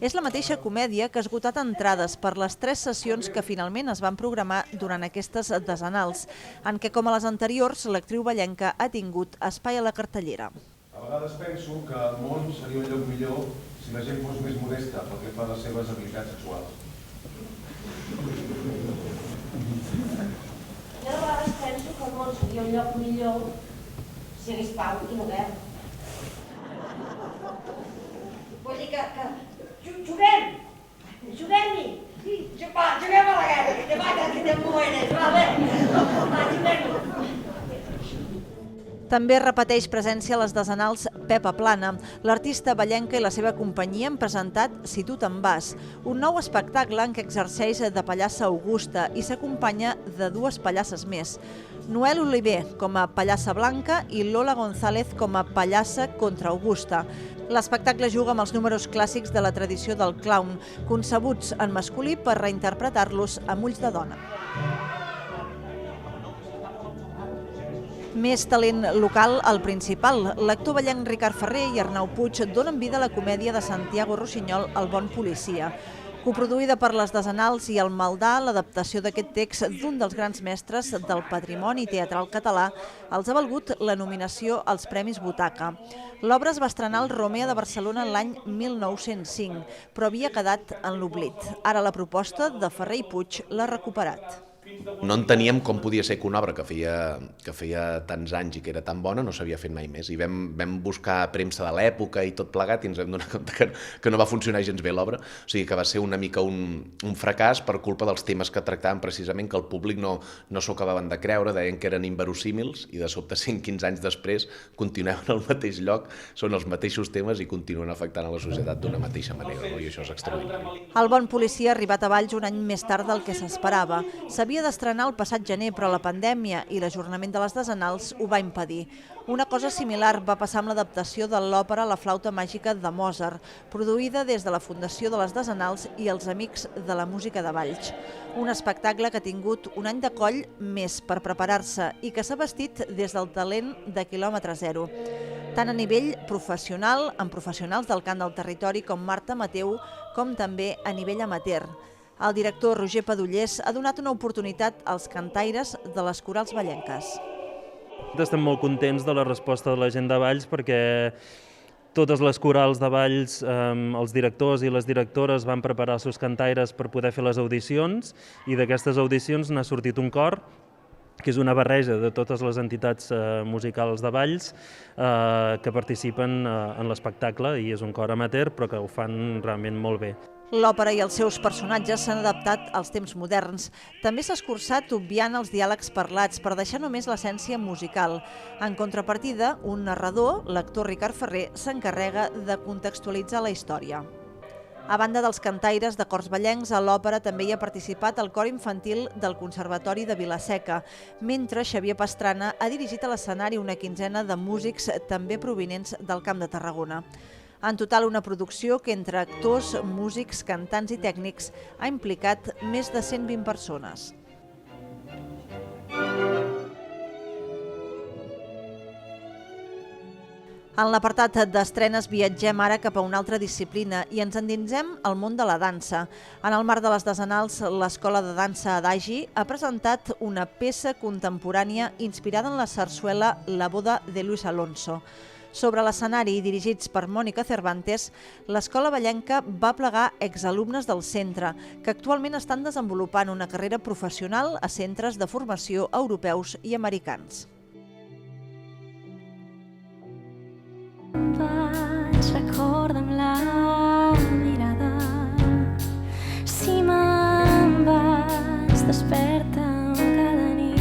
És la mateixa comèdia que ha esgotat entrades per les 3 sessions que finalment es van programar durant aquestes desenals, en què, com a les anteriors, l'actriu vallenca ha tingut espai a la cartellera. A vegades penso que el món seria un lloc millor si la gent fos més modesta pel que fa a les seves habilitats sexuals. Jo a vegades penso que el món seria un lloc millor si hi hagués pau i no guerra. Vull dir que juguem! Juguem-hi! Sí, juguem a la guerra, que te mueres, va, juguem-hi! També repeteix presència a les desenals Pepa Plana. L'artista ballenca i la seva companyia han presentat Si tu te'n vas, un nou espectacle en què exerceix de pallassa Augusta i s'acompanya de dues pallasses més. Noel Oliver com a pallassa blanca i Lola González com a pallassa contra Augusta. L'espectacle juga amb els números clàssics de la tradició del clown, concebuts en masculí per reinterpretar-los amb ulls de dona. Més talent local al Principal. L'actor ballenc Ricard Ferrer i Arnau Puig donen vida a la comèdia de Santiago Rossinyol, El bon policia. Coproduïda per les Desenals i el Maldà, l'adaptació d'aquest text d'un dels grans mestres del patrimoni teatral català els ha valgut la nominació als Premis Butaca. L'obra es va estrenar al Romea de Barcelona l'any 1905, però havia quedat en l'oblit. Ara la proposta de Ferrer i Puig l'ha recuperat. No enteníem com podia ser que una obra que feia tants anys i que era tan bona no s'havia fet mai més. I vam buscar premsa de l'època i tot plegat i ens vam donar compte que no va funcionar gens bé l'obra. O sigui que va ser una mica un fracàs per culpa dels temes que tractaven precisament, que el públic no s'ho acabaven de creure, deien que eren inverosímils i de sobte 5-15 anys després continuem al mateix lloc, són els mateixos temes i continuen afectant a la societat d'una mateixa manera, no? I això és extraordinari. El bon policia ha arribat a Valls un any més tard del que s'esperava. S'havia d'estrenar el passat gener, però la pandèmia i l'ajornament de les Desenals ho va impedir. Una cosa similar va passar amb l'adaptació de l'òpera La flauta màgica de Mozart, produïda des de la Fundació de les Desenals i els Amics de la Música de Valls. Un espectacle que ha tingut un any de coll més per preparar-se i que s'ha vestit des del talent de quilòmetre zero. Tant a nivell professional, amb professionals del cant del territori com Marta Mateu, com també a nivell amateur. El director Roger Padullés ha donat una oportunitat als cantaires de les corals vallenques. Estem molt contents de la resposta de la gent de Valls perquè totes les corals de Valls, els directors i les directores van preparar els seus cantaires per poder fer les audicions i d'aquestes audicions n'ha sortit un cor que és una barreja de totes les entitats musicals de Valls que participen en l'espectacle i és un cor amateur però que ho fan realment molt bé. L'òpera i els seus personatges s'han adaptat als temps moderns. També s'ha escurçat obviant els diàlegs parlats per deixar només l'essència musical. En contrapartida, un narrador, l'actor Ricard Ferrer, s'encarrega de contextualitzar la història. A banda dels cantaires de cors vallencs, a l'òpera també hi ha participat el cor infantil del Conservatori de Vila-seca, mentre Xavier Pastrana ha dirigit a l'escenari una quinzena de músics també provinents del Camp de Tarragona. En total, una producció que entre actors, músics, cantants i tècnics ha implicat més de 120 persones. En l'apartat d'estrenes viatgem ara cap a una altra disciplina i ens endinsem al món de la dansa. En el marc de les Desenals, l'Escola de Dansa Adagi ha presentat una peça contemporània inspirada en la sarsuela La boda de Luis Alonso. Sobre l'escenari, dirigits per Mònica Cervantes, l'escola vallenca va plegar exalumnes del centre, que actualment estan desenvolupant una carrera professional a centres de formació europeus i americans. Vaig recordar amb la mirada si me'n vas despertar cada nit.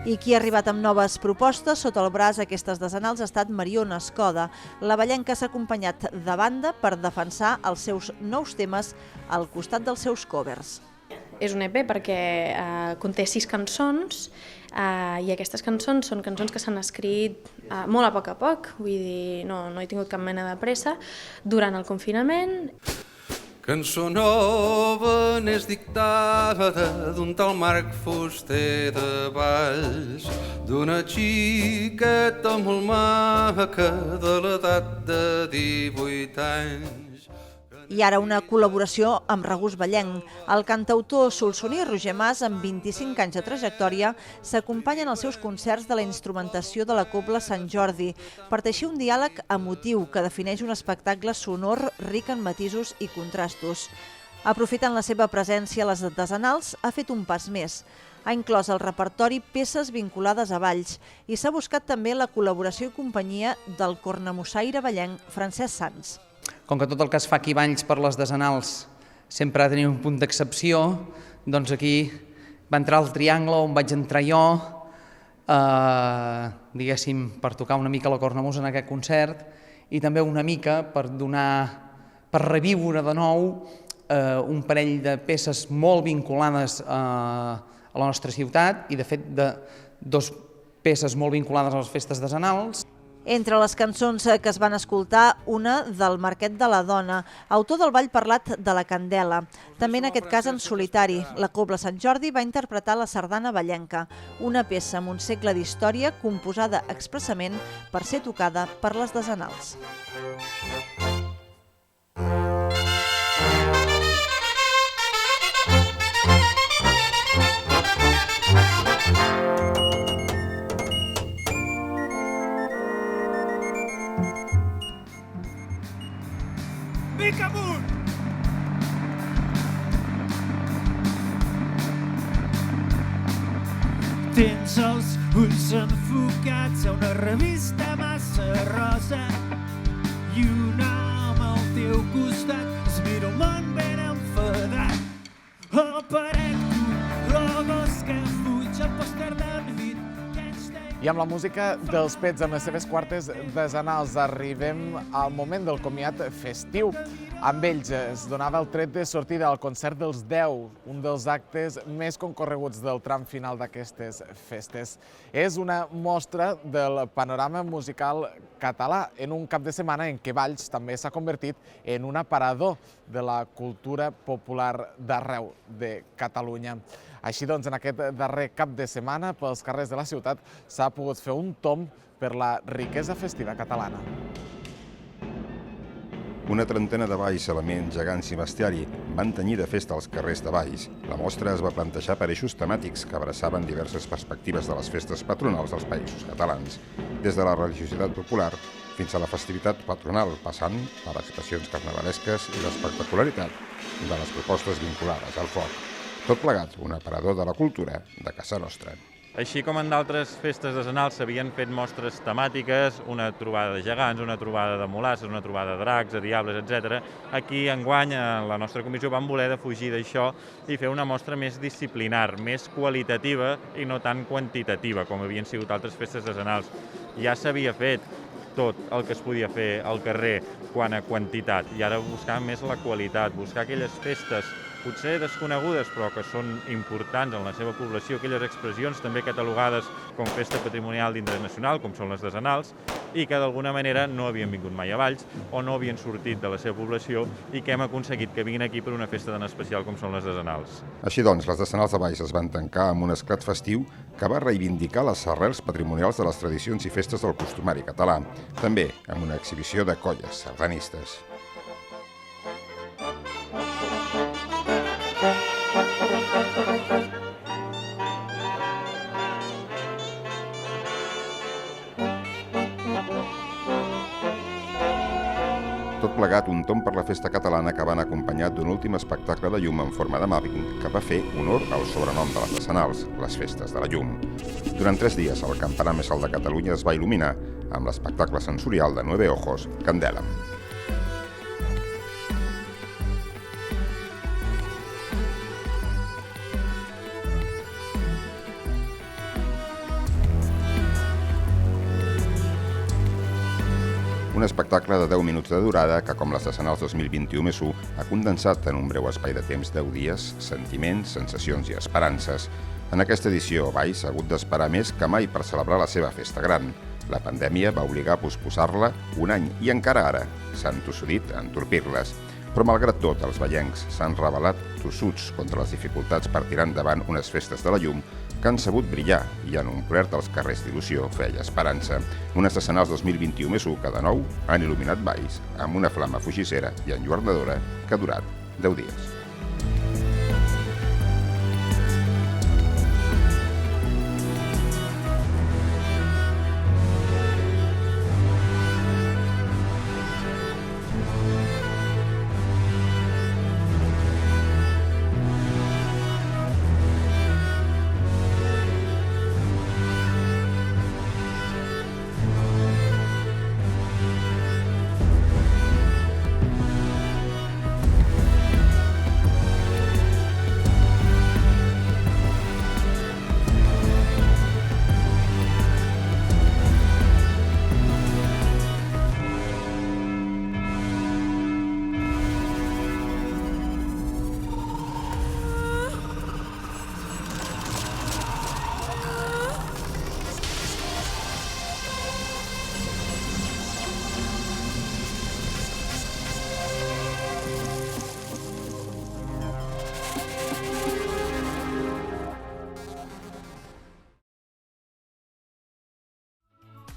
I qui ha arribat amb noves propostes sota el braç aquestes Desenals ha estat Mariona Escoda. La vallenca s'ha acompanyat de banda per defensar els seus nous temes al costat dels seus covers. És un EP perquè conté 6 cançons i aquestes cançons són cançons que s'han escrit molt a poc, vull dir, no he tingut cap mena de pressa durant el confinament. Cançó nova n'és dictada d'un tal Marc Fuster de Valls, d'una xiqueta molt maca de l'edat de 18 anys. I ara una col·laboració amb regust vallenc. El cantautor solsoní Roger Mas, amb 25 anys de trajectòria, s'acompanya en els seus concerts de la instrumentació de la Cobla Sant Jordi per teixir un diàleg emotiu que defineix un espectacle sonor ric en matisos i contrastos. Aprofitant la seva presència a les Desenals, ha fet un pas més. Ha inclòs al repertori peces vinculades a Valls i s'ha buscat també la col·laboració i companyia del cornamussaire vallenc Francesc Sans. Com que tot el que es fa aquí a Valls per les Desenals sempre ha de tenir un punt d'excepció, doncs aquí va entrar el triangle on vaig entrar jo diguéssim, per tocar una mica la cornemús en aquest concert i també una mica per reviure de nou un parell de peces molt vinculades a la nostra ciutat i, de fet, dos peces molt vinculades a les festes decenals. Entre les cançons que es van escoltar, una del Marquet de la Dona, autor del ball parlat de la Candela. També en aquest cas en solitari, la Cobla Sant Jordi va interpretar la sardana vallenca, una peça amb un segle d'història composada expressament per ser tocada per les decenals. Mica amunt! Tens els ulls enfocats a una revista massa rosa i un home al teu costat es mira el món ben enfadat. El paret, el gos que fuig, el pòster d'Envid. I amb la música dels Pets, amb les seves quartes decenals, arribem al moment del comiat festiu. Amb ells es donava el tret de sortida al concert dels 10, un dels actes més concorreguts del tram final d'aquestes festes. És una mostra del panorama musical català en un cap de setmana en què Valls també s'ha convertit en un aparador de la cultura popular d'arreu de Catalunya. Així doncs, en aquest darrer cap de setmana, pels carrers de la ciutat, s'ha pogut fer un tomb per la riquesa festiva catalana. Una trentena de balls, elements, gegants i bestiari van tenyir de festa els carrers de Valls. La mostra es va plantejar per eixos temàtics que abraçaven diverses perspectives de les festes patronals dels països catalans, des de la religiositat popular fins a la festivitat patronal, passant per expressions carnavalesques i l'espectacularitat de les propostes vinculades al foc. Tot plegat, un aparador de la cultura de casa nostra. Així com en d'altres festes decenals s'havien fet mostres temàtiques, una trobada de gegants, una trobada de molasses, una trobada de dracs, de diables, etc. Aquí, enguany, la nostra comissió vam voler defugir d'això i fer una mostra més disciplinar, més qualitativa i no tan quantitativa, com havien sigut altres festes decenals. Ja s'havia fet tot el que es podia fer al carrer quant a quantitat i ara buscar més la qualitat, buscar aquelles festes potser desconegudes però que són importants en la seva població, aquelles expressions també catalogades com festa patrimonial d'interès nacional, com són les decenals, i que d'alguna manera no havien vingut mai a Valls o no havien sortit de la seva població i que hem aconseguit que vinguin aquí per una festa tan especial com són les decenals. Així doncs, les decenals de Valls es van tancar amb un esclat festiu que va reivindicar les arrels patrimonials de les tradicions i festes del costumari català, també amb una exhibició de colles sardanistes. Tot plegat, un tomb per la festa catalana que van acompanyat d'un últim espectacle de llum en forma de màpping que va fer honor al sobrenom de les decenals, les festes de la llum. Durant 3 dies, el campanar més alt de Catalunya es va il·luminar amb l'espectacle sensorial de 9 ojos, Candela. Un espectacle de 10 minuts de durada que, com les decenals 2021+1, ha condensat en un breu espai de temps 10 dies sentiments, sensacions i esperances. En aquesta edició, Valls ha hagut d'esperar més que mai per celebrar la seva festa gran. La pandèmia va obligar a posposar-la un any i encara ara s'han tossudit a entorpir-les. Però malgrat tot, els vallencs s'han revelat tossuts contra les dificultats per tirar endavant unes festes de la llum que han sabut brillar i han omplert els carrers d'il·lusió, fe i esperança. Unes decenals 2021+1 que de nou han il·luminat Valls amb una flama fugissera i enlluernadora que ha durat 10 dies.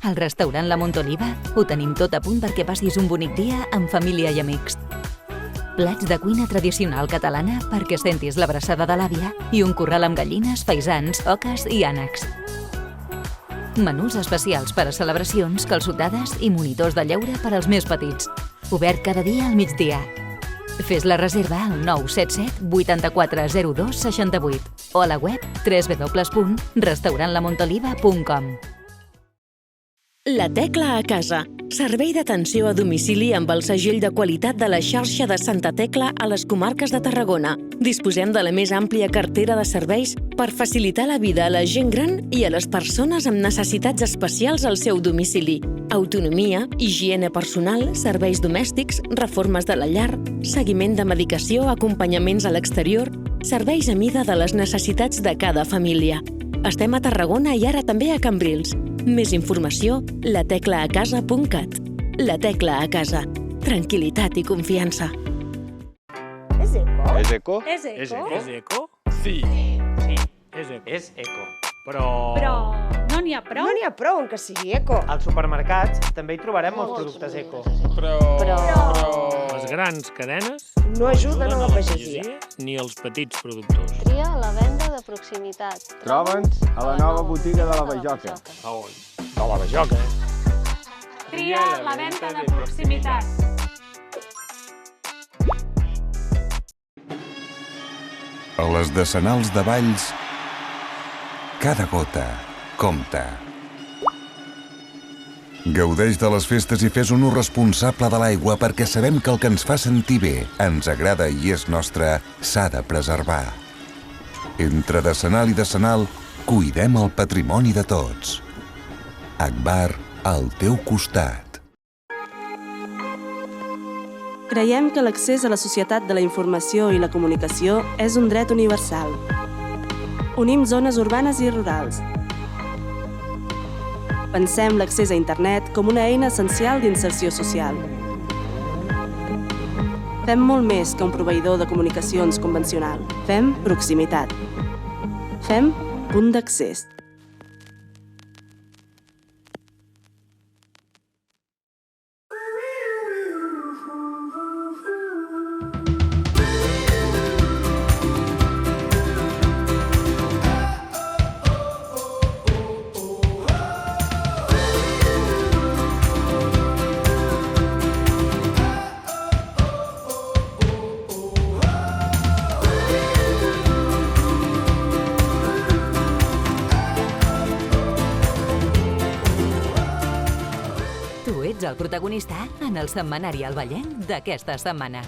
Al restaurant La Montoliva ho tenim tot a punt perquè passis un bonic dia amb família i amics. Plats de cuina tradicional catalana perquè sentis l'abraçada de l'àvia i un corral amb gallines, faisans, oques i ànecs. Menús especials per a celebracions, calçotades i monitors de lleure per als més petits. Obert cada dia al migdia. Fes la reserva al 977 84 02 68 o a la web www.restaurantlamontoliva.com. La Tecla a casa. Servei d'atenció a domicili amb el segell de qualitat de la xarxa de Santa Tecla a les comarques de Tarragona. Disposem de la més àmplia cartera de serveis per facilitar la vida a la gent gran i a les persones amb necessitats especials al seu domicili. Autonomia, higiene personal, serveis domèstics, reformes de la llar, seguiment de medicació, acompanyaments a l'exterior, serveis a mida de les necessitats de cada família. Estem a Tarragona i ara també a Cambrils. Més informació, lateclaacasa.cat. La Tecla a casa. Tranquil·litat i confiança. És eco? És eco? És eco? És eco? Sí. Sí. És eco. És eco. Però no n'hi ha prou? No n'hi ha prou en que sigui eco. als supermercats també hi trobarem molts productes eco. Però... Les grans cadenes No ajuden a la pagesia. ni els petits productors. Tria la venda de proximitat. Troba'ns a la nova botiga de la Bajoca. A on? De la Bajoca. Tria la venda de proximitat. A les decenals de Valls, cada gota compta. Gaudeix de les festes i fes un ús responsable de l'aigua perquè sabem que el que ens fa sentir bé, ens agrada i és nostre, s'ha de preservar. Entre decenal i decenal, cuidem el patrimoni de tots. Agbar, al teu costat. Creiem que l'accés a la societat de la informació i la comunicació és un dret universal. Unim zones urbanes i rurals. Pensem l'accés a internet com una eina essencial d'inserció social. Fem molt més que un proveïdor de comunicacions convencional. Fem proximitat. Fem punt d'accés. Tu ets el protagonista en el setmanari alballenc d'aquesta setmana.